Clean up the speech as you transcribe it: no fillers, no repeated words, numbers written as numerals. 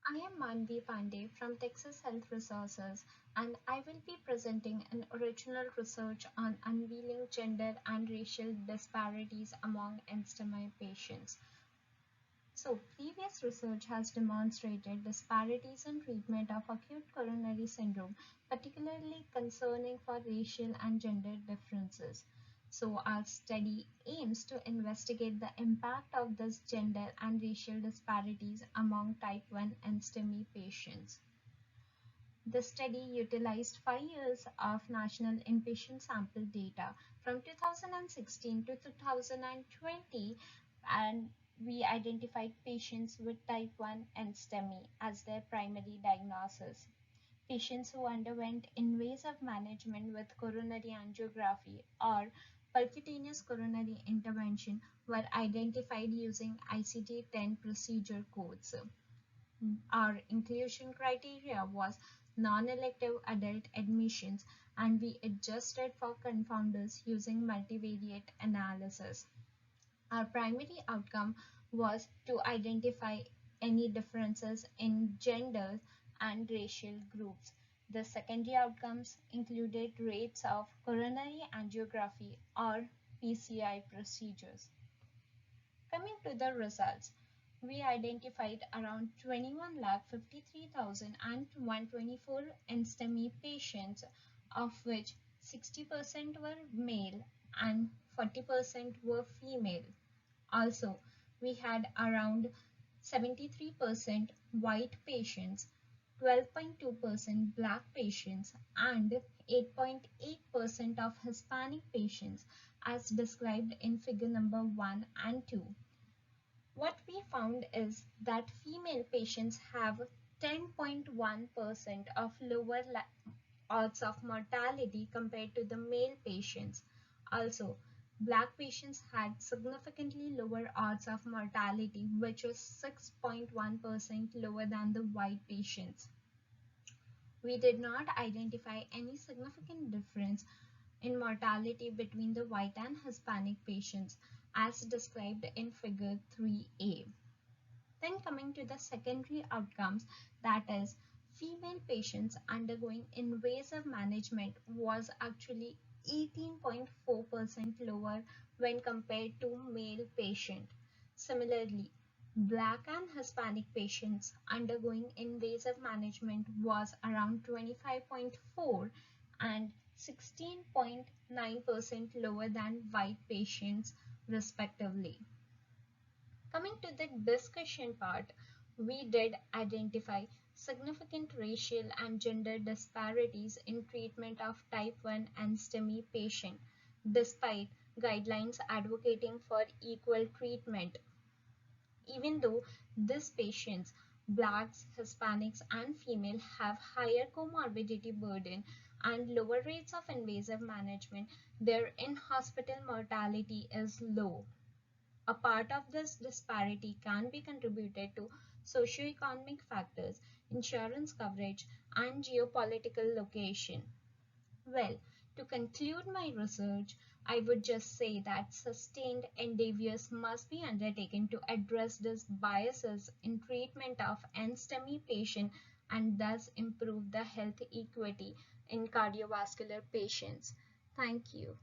I am Manvi Pandey from Texas Health Resources, and I will be presenting an original research on unveiling gender and racial disparities among NSTEMI patients. So, previous research has demonstrated disparities in treatment of acute coronary syndrome, particularly concerning for racial and gender differences. So, our study aims to investigate the impact of this gender and racial disparities among type 1 and STEMI patients. The study utilized 5 years of national inpatient sample data from 2016 to 2020, and we identified patients with type 1 and STEMI as their primary diagnosis. Patients who underwent invasive management with coronary angiography or percutaneous coronary intervention were identified using ICD-10 procedure codes. Our inclusion criteria was non-elective adult admissions, and we adjusted for confounders using multivariate analysis. Our primary outcome was to identify any differences in gender and racial groups. The secondary outcomes included rates of coronary angiography or PCI procedures. Coming to the results, we identified around 21,53,124 NSTEMI patients, of which 60% were male and 40% were female. Also, we had around 73% white patients, 12.2% black patients, and 8.8% of Hispanic patients, as described in figure number 1 and 2. What we found is that female patients have 10.1% of lower odds of mortality compared to the male patients. Also, black patients had significantly lower odds of mortality, which was 6.1% lower than the white patients. We did not identify any significant difference in mortality between the white and Hispanic patients, as described in figure 3a. Then coming to the secondary outcomes, that is, female patients undergoing invasive management was actually 18.4% lower when compared to male patient. Similarly, black and Hispanic patients undergoing invasive management was around 25.4 and 16.9% lower than white patients respectively. Coming to the discussion part, we did identify significant racial and gender disparities in treatment of type 1 and STEMI patient, despite guidelines advocating for equal treatment. Even though these patients, blacks, Hispanics, and female, have higher comorbidity burden and lower rates of invasive management, their in-hospital mortality is low. A part of this disparity can be contributed to socioeconomic factors, insurance coverage, and geopolitical location. Well, to conclude my research, I would just say that sustained endeavors must be undertaken to address these biases in treatment of NSTEMI patients and thus improve the health equity in cardiovascular patients. Thank you.